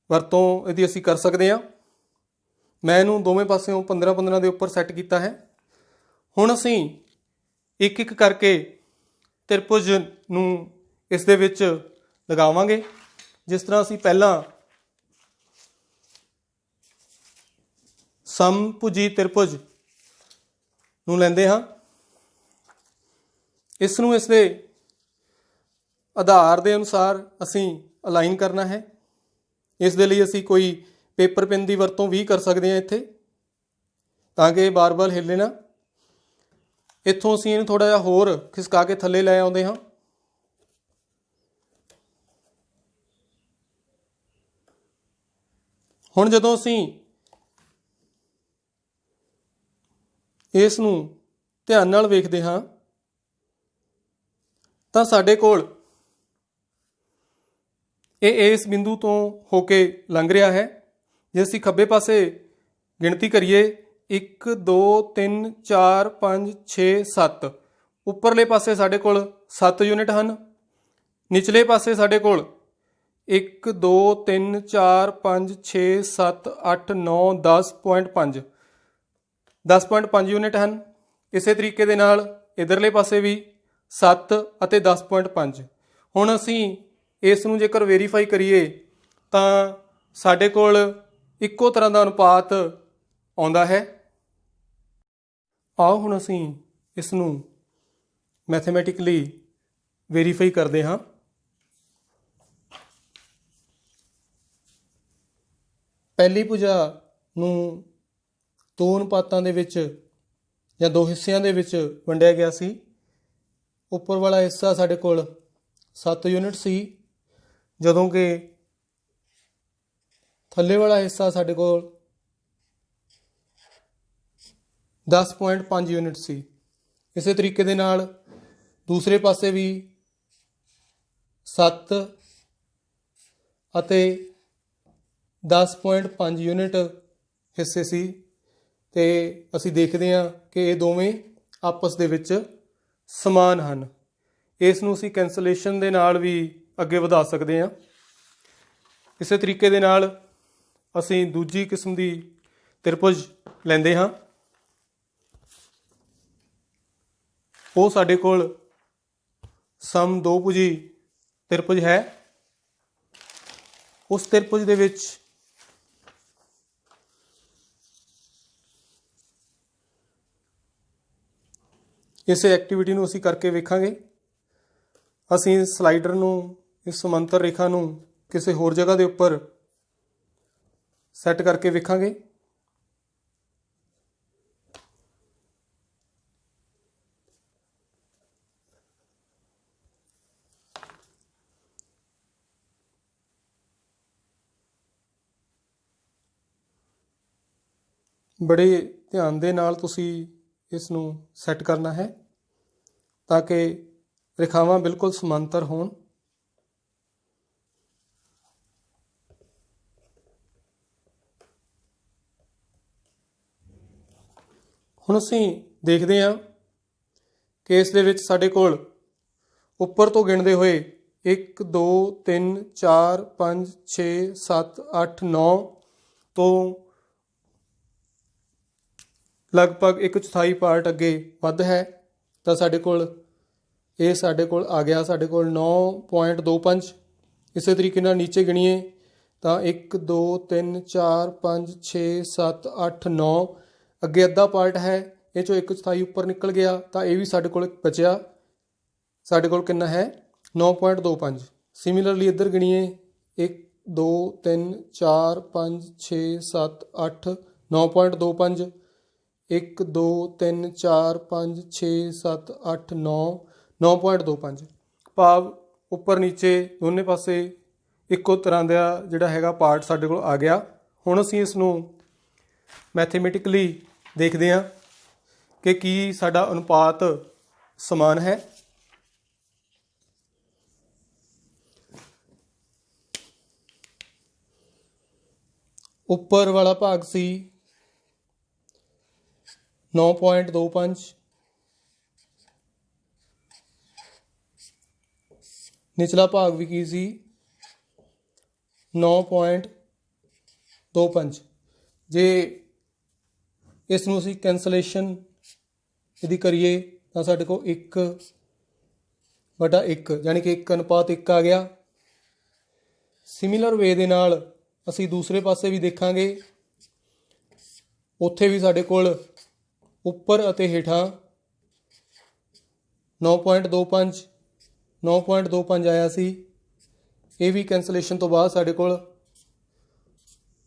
ਵਰਤੋਂ ਇਹਦੀ ਅਸੀਂ ਕਰ ਸਕਦੇ ਹਾਂ। ਮੈਂ ਇਹਨੂੰ ਦੋਵੇਂ ਪਾਸਿਓਂ 15-15 ਦੇ ਉੱਪਰ ਸੈੱਟ ਕੀਤਾ ਹੈ। ਹੁਣ ਅਸੀਂ ਇੱਕ ਇੱਕ ਕਰਕੇ ਤ੍ਰਿਭੁਜ ਨੂੰ ਇਸ ਦੇ ਵਿੱਚ ਲਗਾਵਾਂਗੇ। ਜਿਸ ਤਰ੍ਹਾਂ ਅਸੀਂ ਪਹਿਲਾਂ ਸਮਭੁਜੀ ਤ੍ਰਿਭੁਜ ਨੂੰ ਲੈਂਦੇ ਹਾਂ, ਇਸ ਨੂੰ ਇਸ ਦੇ ਆਧਾਰ ਦੇ ਅਨੁਸਾਰ ਅਸੀਂ ਅਲਾਈਨ ਕਰਨਾ ਹੈ। ਇਸ ਦੇ ਲਈ ਅਸੀਂ ਕੋਈ ਪੇਪਰ ਪੈਨ ਦੀ ਵਰਤੋਂ ਵੀ ਕਰ ਸਕਦੇ ਹਾਂ ਇੱਥੇ ਤਾਂ ਕਿ ਬਾਰ-ਬਾਰ ਹਿੱਲੇ ਨਾ। ਇੱਥੋਂ ਅਸੀਂ ਇਹਨੂੰ ਥੋੜ੍ਹਾ ਜਿਹਾ ਹੋਰ ਖਿਸਕਾ ਕੇ ਥੱਲੇ ਲੈ ਆਉਂਦੇ ਹਾਂ। ਹੁਣ ਜਦੋਂ ਅਸੀਂ ਇਸ ਨੂੰ ਧਿਆਨ ਨਾਲ ਵੇਖਦੇ ਹਾਂ ਤਾਂ ਸਾਡੇ ਕੋਲ ਇਹ ਇਸ ਬਿੰਦੂ ਤੋਂ ਹੋ ਕੇ ਲੰਘ ਰਿਹਾ ਹੈ। ਜੇ ਅਸੀਂ ਖੱਬੇ ਪਾਸੇ ਗਿਣਤੀ ਕਰੀਏ 1 2 3 4 5 6 7 ਉੱਪਰਲੇ ਪਾਸੇ ਸਾਡੇ ਕੋਲ 7 ਯੂਨਿਟ ਹਨ, ਨਿਚਲੇ ਪਾਸੇ ਸਾਡੇ ਕੋਲ 1 2 3 4 5 6 7 8 9 10.5 ਯੂਨਿਟ ਹਨ। ਇਸੇ ਤਰੀਕੇ ਦੇ ਨਾਲ ਇਧਰਲੇ ਪਾਸੇ ਵੀ 7 ਅਤੇ 10.5। ਹੁਣ ਅਸੀਂ ਇਸ ਨੂੰ ਜੇਕਰ ਵੈਰੀਫਾਈ ਕਰੀਏ ਤਾਂ ਸਾਡੇ ਕੋਲ ਇੱਕੋ ਤਰ੍ਹਾਂ ਦਾ ਅਨੁਪਾਤ ਆਉਂਦਾ ਹੈ। ਆਓ ਹੁਣ ਅਸੀਂ ਇਸ ਨੂੰ ਮੈਥਮੈਟਿਕਲੀ ਵੈਰੀਫਾਈ ਕਰਦੇ ਹਾਂ। ਪਹਿਲੀ ਭੁਜਾ ਨੂੰ ਦੋ ਅਨੁਪਾਤਾਂ ਦੇ ਵਿੱਚ ਜਾਂ ਦੋ ਹਿੱਸਿਆਂ ਦੇ ਵਿੱਚ ਵੰਡਿਆ ਗਿਆ ਸੀ। ਉੱਪਰ ਵਾਲਾ ਹਿੱਸਾ ਸਾਡੇ ਕੋਲ 7 ਯੂਨਿਟ ਸੀ, ਜਦੋਂ ਕਿ ਥੱਲੇ ਵਾਲਾ ਹਿੱਸਾ ਸਾਡੇ ਕੋਲ 10.5 ਯੂਨਿਟ ਸੀ। ਇਸੇ ਤਰੀਕੇ ਦੇ ਨਾਲ ਦੂਸਰੇ ਪਾਸੇ ਵੀ 7 ਅਤੇ 10.5 ਯੂਨਿਟ ਹਿੱਸੇ ਸੀ, ਤੇ ਅਸੀਂ ਦੇਖਦੇ ਹਾਂ ਕਿ ਇਹ ਦੋਵੇਂ ਆਪਸ ਦੇ ਵਿੱਚ ਸਮਾਨ ਹਨ। ਇਸ ਨੂੰ ਅਸੀਂ ਕੈਂਸਲੇਸ਼ਨ ਦੇ ਨਾਲ ਵੀ ਅੱਗੇ ਵਧਾ ਸਕਦੇ ਹਾਂ। ਇਸੇ ਤਰੀਕੇ ਦੇ ਨਾਲ ਅਸੀਂ ਦੂਜੀ ਕਿਸਮ ਦੀ ਤ੍ਰਿਭੁਜ ਲੈਂਦੇ ਹਾਂ। ਉਹ ਸਾਡੇ ਕੋਲ ਸਮ ਦੋ ਭੁਜੀ ਤ੍ਰਿਭੁਜ ਹੈ। ਉਸ ਤ੍ਰਿਭੁਜ ਦੇ ਵਿੱਚ ਇਸ ਐਕਟੀਵਿਟੀ ਨੂੰ ਅਸੀਂ ਕਰਕੇ ਵੇਖਾਂਗੇ। ਅਸੀਂ ਸਲਾਈਡਰ ਨੂੰ, ਇਸ ਸਮਾਂਤਰ ਰੇਖਾ ਨੂੰ ਕਿਸੇ ਹੋਰ ਜਗ੍ਹਾ ਦੇ ਉੱਪਰ ਸੈੱਟ ਕਰਕੇ ਵੇਖਾਂਗੇ। ਬੜੇ ਧਿਆਨ ਦੇ ਨਾਲ ਤੁਸੀਂ ਇਸ ਨੂੰ ਸੈੱਟ ਕਰਨਾ ਹੈ ਤਾਂ ਕਿ ਰੇਖਾਵਾਂ ਬਿਲਕੁਲ ਸਮਾਂਤਰ ਹੋਣ। ਹੁਣ ਅਸੀਂ ਦੇਖਦੇ ਹਾਂ ਕਿ ਇਸ ਦੇ ਵਿੱਚ ਸਾਡੇ ਕੋਲ ਉੱਪਰ ਤੋਂ ਗਿਣਦੇ ਹੋਏ 1 2 3 4 5 6 7 8 9 ਤੋਂ ਲਗਭਗ 1/4 ਪਾਰਟ ਅੱਗੇ ਵੱਧ ਹੈ, ਤਾਂ ਸਾਡੇ ਕੋਲ ਆ ਗਿਆ ਸਾਡੇ ਕੋਲ 9.25। ਇਸੇ ਤਰੀਕੇ ਨਾਲ ਨੀਚੇ ਗਿਣੀਏ ਤਾਂ 1 2 3 4 5 6 7 8 9 ਅੱਗੇ ਅੱਧਾ ਪਾਰਟ ਹੈ, ਇਹ 'ਚੋਂ 1/4 ਉੱਪਰ ਨਿਕਲ ਗਿਆ, ਤਾਂ ਇਹ ਵੀ ਸਾਡੇ ਕੋਲ ਬਚਿਆ। ਸਾਡੇ ਕੋਲ ਕਿੰਨਾ ਹੈ? 9.25। ਸਿਮਿਲਰਲੀ ਇੱਧਰ ਗਿਣੀਏ 1 2 3 4 5 6 7 8 9.25 1 2 3 4 5 6 7 8 9 9.25। ਭਾਵ ਉੱਪਰ ਨੀਚੇ ਦੋਨੇ ਪਾਸੇ ਇੱਕੋ ਤਰ੍ਹਾਂ ਦਾ ਜਿਹੜਾ ਹੈਗਾ ਪਾਰਟ ਸਾਡੇ ਕੋਲ ਆ ਗਿਆ। ਹੁਣ ਅਸੀਂ ਇਸ ਨੂੰ ਮੈਥਮੈਟਿਕਲੀ ਦੇਖਦੇ ਹਾਂ ਕਿ ਕੀ ਸਾਡਾ ਅਨੁਪਾਤ ਸਮਾਨ ਹੈ। ਉੱਪਰ ਵਾਲਾ ਭਾਗ ਸੀ 9.25, ਨਿਚਲਾ ਭਾਗ ਵੀ ਕੀ ਸੀ 9.25। ਜੇ ਇਸ ਨੂੰ ਅਸੀਂ ਕੈਂਸਲੇਸ਼ਨ ਇਹਦੀ ਕਰੀਏ ਤਾਂ ਸਾਡੇ ਕੋਲ 1/1 ਯਾਨੀ ਕਿ 1:1 ਆ ਗਿਆ। ਸਿਮਿਲਰ ਵੇ ਦੇ ਨਾਲ ਅਸੀਂ ਦੂਸਰੇ ਪਾਸੇ ਵੀ ਦੇਖਾਂਗੇ, ਉੱਥੇ ਵੀ ਸਾਡੇ ਕੋਲ ਉੱਪਰ ਅਤੇ ਹੇਠਾਂ 9.25 ਆਇਆ ਸੀ। ਇਹ ਵੀ ਕੈਂਸਲੇਸ਼ਨ ਤੋਂ ਬਾਅਦ ਸਾਡੇ ਕੋਲ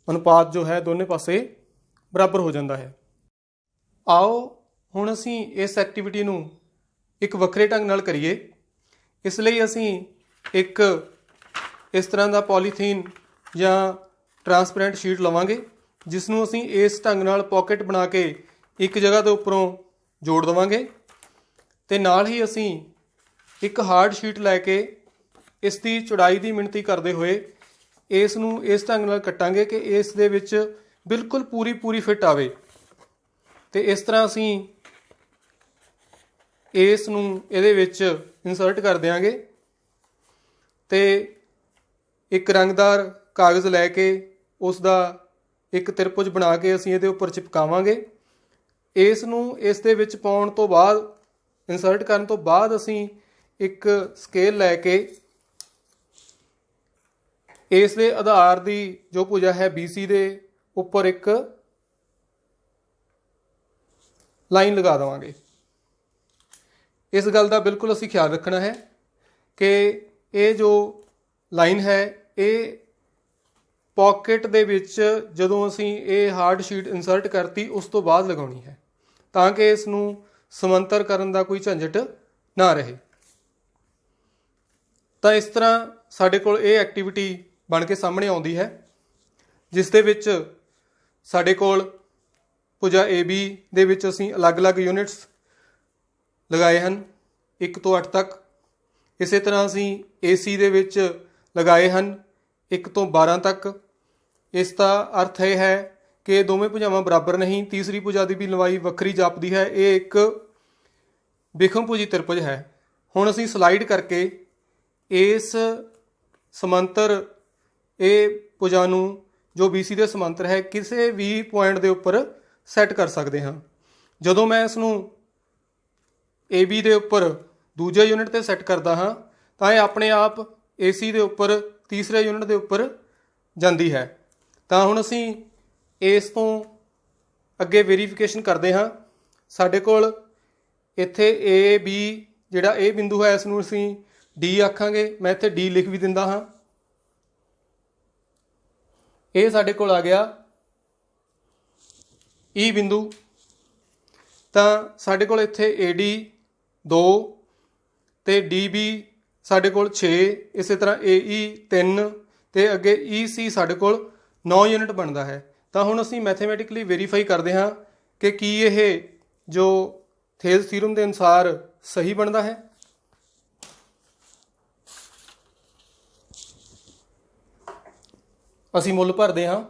ਅਨੁਪਾਤ ਜੋ ਹੈ ਦੋਨੇ ਪਾਸੇ ਬਰਾਬਰ ਹੋ ਜਾਂਦਾ ਹੈ। ਆਓ ਹੁਣ ਅਸੀਂ ਇਸ ਐਕਟੀਵਿਟੀ ਨੂੰ ਇੱਕ ਵੱਖਰੇ ਢੰਗ ਨਾਲ ਕਰੀਏ। ਇਸ ਲਈ ਅਸੀਂ ਇੱਕ ਇਸ ਤਰ੍ਹਾਂ ਦਾ ਪੋਲੀਥੀਨ ਜਾਂ ਟਰਾਂਸਪੇਰੈਂਟ ਸ਼ੀਟ ਲਵਾਂਗੇ, ਜਿਸ ਨੂੰ ਅਸੀਂ ਇਸ ਢੰਗ ਨਾਲ ਪਾਕਟ ਬਣਾ ਕੇ ਇੱਕ ਜਗ੍ਹਾ ਦੇ ਉੱਪਰੋਂ ਜੋੜ ਦੇਵਾਂਗੇ, ਅਤੇ ਨਾਲ ਹੀ ਅਸੀਂ ਇੱਕ ਹਾਰਡ ਸ਼ੀਟ ਲੈ ਕੇ ਇਸ ਦੀ ਚੌੜਾਈ ਦੀ ਮਿਣਤੀ ਕਰਦੇ ਹੋਏ ਇਸ ਨੂੰ ਇਸ ਢੰਗ ਨਾਲ ਕੱਟਾਂਗੇ ਕਿ ਇਸ ਦੇ ਵਿੱਚ ਬਿਲਕੁਲ ਪੂਰੀ ਫਿੱਟ ਆਵੇ। ਅਤੇ ਇਸ ਤਰ੍ਹਾਂ ਅਸੀਂ ਇਸ ਨੂੰ ਇਹਦੇ ਵਿੱਚ ਇਨਸਰਟ ਕਰ ਦਿਆਂਗੇ, ਅਤੇ ਇੱਕ ਰੰਗਦਾਰ ਕਾਗਜ਼ ਲੈ ਕੇ ਉਸ ਦਾ ਇੱਕ ਤ੍ਰਿਭੁਜ ਬਣਾ ਕੇ ਅਸੀਂ ਇਹਦੇ ਉੱਪਰ ਚਿਪਕਾਵਾਂਗੇ। ਇਸ ਨੂੰ ਇਸ ਦੇ ਵਿੱਚ ਪਾਉਣ ਤੋਂ ਬਾਅਦ ਇੰਸਰਟ ਕਰਨ ਤੋਂ ਬਾਅਦ ਅਸੀਂ ਇੱਕ ਸਕੇਲ ਲੈ ਕੇ ਇਸ ਦੇ ਆਧਾਰ ਦੀ ਜੋ ਭੁਜਾ ਹੈ BC ਦੇ ਉੱਪਰ ਇੱਕ ਲਾਈਨ ਲਗਾ ਦੇਵਾਂਗੇ। ਇਸ ਗੱਲ ਦਾ ਬਿਲਕੁਲ ਅਸੀਂ ਖਿਆਲ ਰੱਖਣਾ ਹੈ ਕਿ ਇਹ ਜੋ ਲਾਈਨ ਹੈ ਇਹ ਪੋਕਟ ਦੇ ਵਿੱਚ ਜਦੋਂ ਅਸੀਂ ਇਹ ਹਾਰਡ ਸ਼ੀਟ ਇੰਸਰਟ ਕਰਤੀ ਉਸ ਤੋਂ ਬਾਅਦ ਲਗਾਉਣੀ ਹੈ, ਤਾਂ ਕਿ ਇਸ ਨੂੰ ਸਮਾਂਤਰ ਕਰਨ ਦਾ ਕੋਈ ਝੰਜਟ ਨਾ ਰਹੇ। ਤਾਂ ਇਸ ਤਰ੍ਹਾਂ ਸਾਡੇ ਕੋਲ ਇਹ ਐਕਟੀਵਿਟੀ ਬਣ ਕੇ ਸਾਹਮਣੇ ਆਉਂਦੀ ਹੈ, ਜਿਸ ਦੇ ਵਿੱਚ ਸਾਡੇ ਕੋਲ ਭੁਜਾ AB ਦੇ ਵਿੱਚ ਅਸੀਂ ਅਲੱਗ-ਅਲੱਗ ਯੂਨਿਟਸ ਲਗਾਏ ਹਨ 1 ਤੋਂ 8 ਤੱਕ। ਇਸੇ ਤਰ੍ਹਾਂ ਅਸੀਂ AC ਦੇ ਵਿੱਚ ਲਗਾਏ ਹਨ 1 ਤੋਂ 12 ਤੱਕ। ਇਸ ਦਾ ਅਰਥ ਇਹ ਹੈ ਕਿ ਦੋਵੇਂ ਭੁਜਾਵਾਂ ਬਰਾਬਰ ਨਹੀਂ, ਤੀਸਰੀ ਭੁਜਾ ਦੀ ਵੀ ਲੰਬਾਈ ਵੱਖਰੀ ਜਾਪਦੀ ਹੈ। ਇਹ ਇੱਕ ਵਿਖਮ ਭੁਜੀ ਤ੍ਰਿਭੁਜ ਹੈ। ਹੁਣ ਅਸੀਂ ਸਲਾਈਡ ਕਰਕੇ ਇਸ ਸਮਾਂਤਰ ਇਹ ਭੁਜਾ ਨੂੰ ਜੋ BC ਦੇ ਸਮਾਂਤਰ ਹੈ ਕਿਸੇ ਵੀ ਪੁਆਇੰਟ ਦੇ ਉੱਪਰ ਸੈੱਟ ਕਰ ਸਕਦੇ ਹਾਂ। ਜਦੋਂ ਮੈਂ ਇਸ ਨੂੰ AB ਦੇ ਉੱਪਰ ਦੂਜੇ ਯੂਨਿਟ 'ਤੇ ਸੈੱਟ ਕਰਦਾ ਹਾਂ ਤਾਂ ਇਹ ਆਪਣੇ ਆਪ AC ਦੇ ਉੱਪਰ ਤੀਸਰੇ ਯੂਨਿਟ ਦੇ ਉੱਪਰ ਜਾਂਦੀ ਹੈ। ਤਾਂ ਹੁਣ ਅਸੀਂ ਇਸ ਤੋਂ ਅੱਗੇ ਵੈਰੀਫਿਕੇਸ਼ਨ ਕਰਦੇ ਹਾਂ। ਸਾਡੇ ਕੋਲ ਇੱਥੇ AB ਜਿਹੜਾ ਇਹ ਬਿੰਦੂ ਹੈ ਇਸ ਨੂੰ ਅਸੀਂ D ਆਖਾਂਗੇ। ਮੈਂ ਇੱਥੇ D ਲਿਖ ਵੀ ਦਿੰਦਾ ਹਾਂ। ਇਹ ਸਾਡੇ ਕੋਲ ਆ ਗਿਆ E ਬਿੰਦੂ। ਤਾਂ ਸਾਡੇ ਕੋਲ ਇੱਥੇ AD 2 ਤੇ DB ਸਾਡੇ ਕੋਲ 6, ਇਸੇ ਤਰ੍ਹਾਂ AE 3 ਤੇ ਅੱਗੇ EC ਸਾਡੇ ਕੋਲ 9 ਯੂਨਿਟ ਬਣਦਾ ਹੈ। ਤਾਂ ਹੁਣ ਅਸੀਂ ਮੈਥਮੈਟਿਕਲੀ ਵੈਰੀਫਾਈ ਕਰਦੇ ਹਾਂ ਕਿ ਕੀ ਇਹ ਜੋ ਥੇਲਸ ਥਿਊਰਮ ਦੇ ਅਨੁਸਾਰ ਸਹੀ ਬਣਦਾ ਹੈ। ਅਸੀਂ ਮੁੱਲ ਭਰਦੇ ਹਾਂ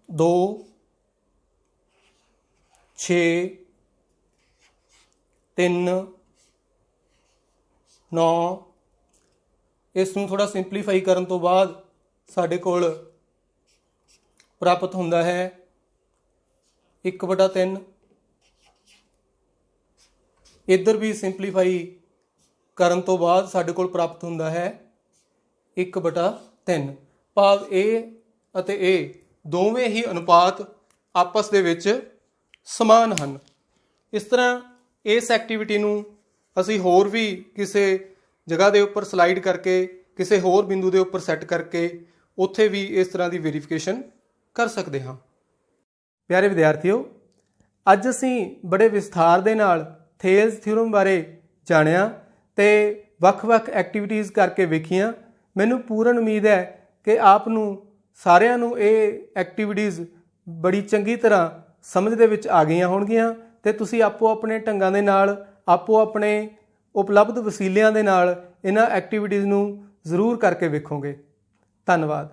2 6 3 9। ਇਸ ਨੂੰ ਥੋੜ੍ਹਾ ਸਿੰਪਲੀਫਾਈ ਕਰਨ ਤੋਂ ਬਾਅਦ ਸਾਡੇ ਕੋਲ ਪ੍ਰਾਪਤ ਹੁੰਦਾ ਹੈ 1/3। ਇੱਧਰ ਵੀ ਸਿੰਪਲੀਫਾਈ ਕਰਨ ਤੋਂ ਬਾਅਦ ਸਾਡੇ ਕੋਲ ਪ੍ਰਾਪਤ ਹੁੰਦਾ ਹੈ 1/3। ਭਾਵ A ਅਤੇ A ਦੋਵੇਂ ਹੀ ਅਨੁਪਾਤ ਆਪਸ ਦੇ ਵਿੱਚ ਸਮਾਨ ਹਨ। ਇਸ ਤਰ੍ਹਾਂ ਇਸ ਐਕਟੀਵਿਟੀ ਨੂੰ ਅਸੀਂ ਹੋਰ ਵੀ ਕਿਸੇ ਜਗ੍ਹਾ ਦੇ ਉੱਪਰ ਸਲਾਈਡ ਕਰਕੇ ਕਿਸੇ ਹੋਰ ਬਿੰਦੂ ਦੇ ਉੱਪਰ ਸੈੱਟ ਕਰਕੇ ਉੱਥੇ ਵੀ ਇਸ ਤਰ੍ਹਾਂ ਦੀ ਵੈਰੀਫਿਕੇਸ਼ਨ ਕਰ ਸਕਦੇ ਹਾਂ। ਪਿਆਰੇ ਵਿਦਿਆਰਥੀਓ, ਅੱਜ ਅਸੀਂ ਬੜੇ ਵਿਸਥਾਰ ਦੇ ਨਾਲ ਥੇਲਸ ਥਿਊਰਮ ਬਾਰੇ ਜਾਣਿਆ ਤੇ ਵੱਖ-ਵੱਖ ਐਕਟੀਵਿਟੀਜ਼ ਕਰਕੇ ਵੇਖੀਆਂ। ਮੈਨੂੰ ਪੂਰਨ ਉਮੀਦ ਹੈ ਕਿ ਆਪ ਨੂੰ ਸਾਰਿਆਂ ਨੂੰ ਇਹ ਐਕਟੀਵਿਟੀਜ਼ ਬੜੀ ਚੰਗੀ ਤਰ੍ਹਾਂ ਸਮਝ ਦੇ ਵਿੱਚ ਆ ਗਈਆਂ ਹੋਣਗੀਆਂ ਤੇ ਤੁਸੀਂ ਆਪੋ ਆਪਣੇ ਢੰਗਾਂ ਦੇ ਨਾਲ ਆਪੋ ਆਪਣੇ ਉਪਲਬਧ ਵਸੀਲਿਆਂ ਦੇ ਨਾਲ ਇਹਨਾਂ ਐਕਟੀਵਿਟੀਜ਼ ਨੂੰ ਜ਼ਰੂਰ ਕਰਕੇ ਵੇਖੋਗੇ। ਧੰਨਵਾਦ।